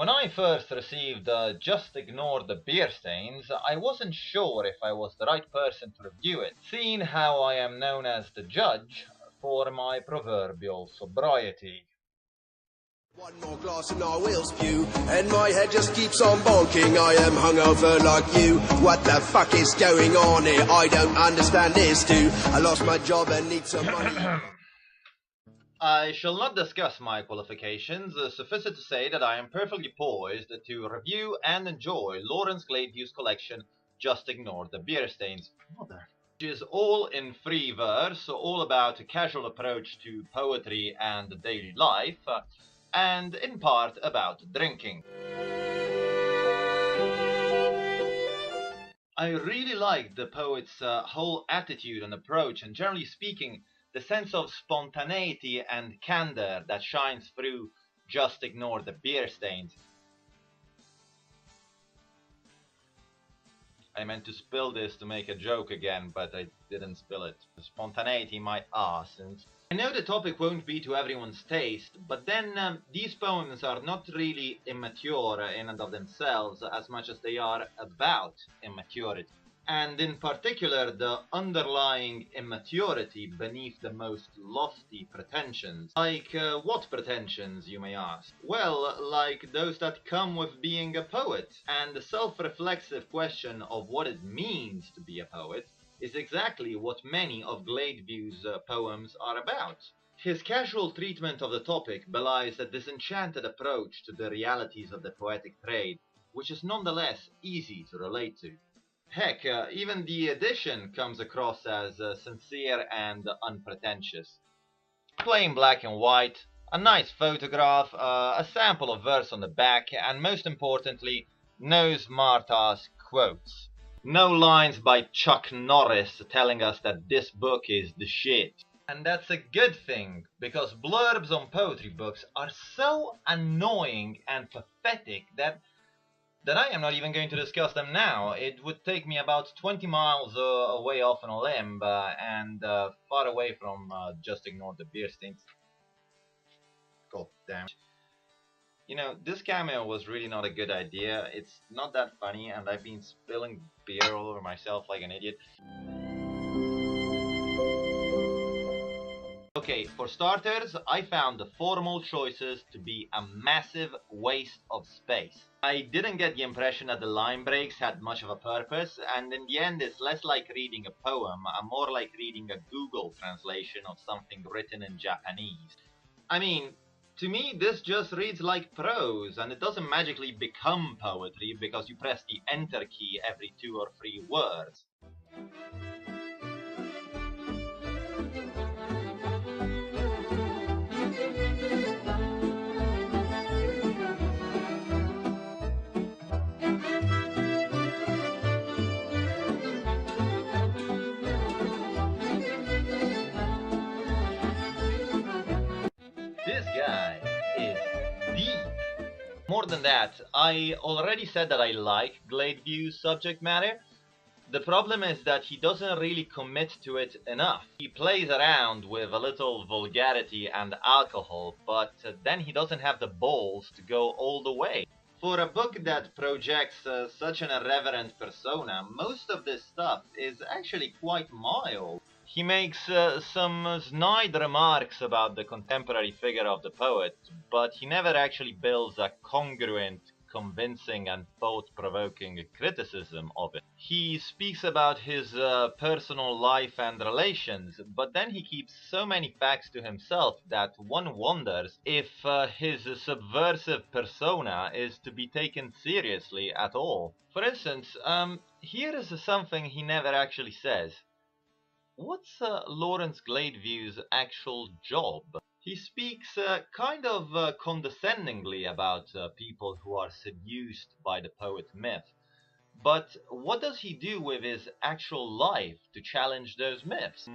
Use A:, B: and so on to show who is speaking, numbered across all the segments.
A: When I first received Just Ignore the Beer Stains, I wasn't sure if I was the right person to review it, seeing how I am known as the judge for my proverbial sobriety.
B: One more glass and I will spew, and my head just keeps on bonking. I am hungover like you. What the fuck is going on here? I don't understand this too. I lost my job and need some money.
A: I shall not discuss my qualifications, suffice it to say that I am perfectly poised to review and enjoy Lawrence Gladeview's collection, Just Ignore the Beer Stains, which is all in free verse, all about a casual approach to poetry and daily life, and in part about drinking. I really liked the poet's whole attitude and approach, and generally speaking, the sense of spontaneity and candor that shines through Just Ignore the Beer Stains. I meant to spill this to make a joke again, but I didn't spill it. The spontaneity, my ass. And I know the topic won't be to everyone's taste, but then these poems are not really immature in and of themselves as much as they are about immaturity. And in particular, the underlying immaturity beneath the most lofty pretensions. Like what pretensions, you may ask? Well, like those that come with being a poet. And the self-reflexive question of what it means to be a poet is exactly what many of Gladeview's poems are about. His casual treatment of the topic belies a disenchanted approach to the realities of the poetic trade, which is nonetheless easy to relate to. Heck, even the edition comes across as sincere and unpretentious. Plain black and white, a nice photograph, a sample of verse on the back, and most importantly, no smart-ass quotes. No lines by Chuck Norris telling us that this book is the shit. And that's a good thing, because blurbs on poetry books are so annoying and pathetic that I am not even going to discuss them now. It would take me about 20 miles away off on a limb and far away from Just Ignore the Beer Stains. God damn. You know, this cameo was really not a good idea. It's not that funny, and I've been spilling beer all over myself like an idiot. Okay, for starters, I found the formal choices to be a massive waste of space. I didn't get the impression that the line breaks had much of a purpose, and in the end it's less like reading a poem and more like reading a Google translation of something written in Japanese. I mean, to me this just reads like prose, and it doesn't magically become poetry because you press the enter key every 2 or 3 words. This guy is deep. More than that, I already said that I like Gladeview's subject matter. The problem is that he doesn't really commit to it enough. He plays around with a little vulgarity and alcohol, but then he doesn't have the balls to go all the way. For a book that projects such an irreverent persona, most of this stuff is actually quite mild. He makes some snide remarks about the contemporary figure of the poet, but he never actually builds a congruent, convincing and thought-provoking criticism of it. He speaks about his personal life and relations, but then he keeps so many facts to himself that one wonders if his subversive persona is to be taken seriously at all. For instance, here is something he never actually says. What's Lawrence Gladeview's actual job? He speaks kind of condescendingly about people who are seduced by the poet myth. But what does he do with his actual life to challenge those myths?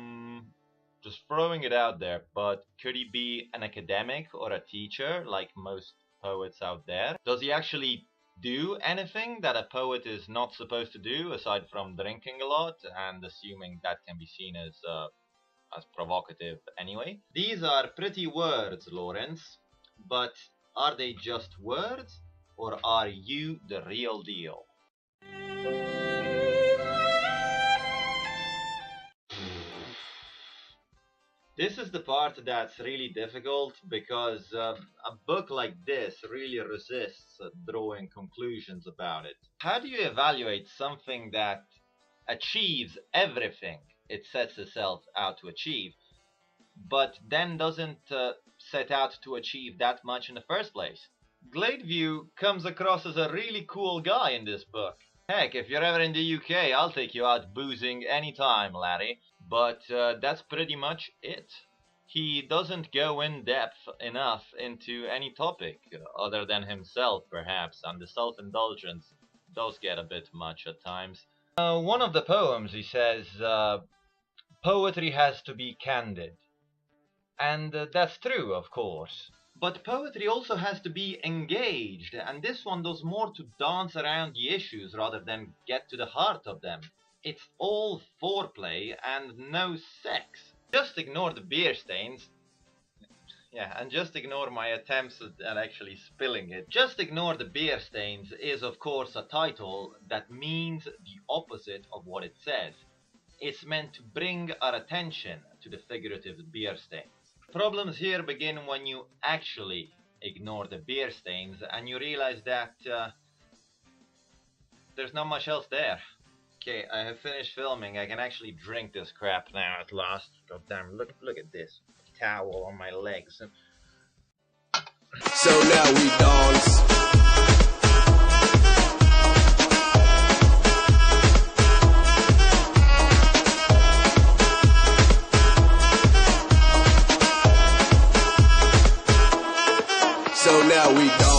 A: Just throwing it out there, but could he be an academic or a teacher like most poets out there? Does he actually do anything that a poet is not supposed to do aside from drinking a lot, and assuming that can be seen as provocative anyway? These are pretty words, Lawrence, but are they just words? or are you the real deal? This is the part that's really difficult because a book like this really resists drawing conclusions about it. How do you evaluate something that achieves everything it sets itself out to achieve, but then doesn't set out to achieve that much in the first place? Gladeview comes across as a really cool guy in this book. Heck, if you're ever in the UK, I'll take you out boozing anytime, laddie. But that's pretty much it. He doesn't go in depth enough into any topic, other than himself perhaps, and the self-indulgence does get a bit much at times. One of the poems, he says, poetry has to be candid. And that's true, of course. But poetry also has to be engaged, and this one does more to dance around the issues rather than get to the heart of them. It's all foreplay and no sex. Just ignore the beer stains. Yeah, and just ignore my attempts at actually spilling it. Just Ignore the Beer Stains is of course a title that means the opposite of what it says. It's meant to bring our attention to the figurative beer stains. Problems here begin when you actually ignore the beer stains and you realize that there's not much else there. Okay, I have finished filming. I can actually drink this crap now at last. God damn, look at this towel on my legs.
B: So now we dance. So now we dance.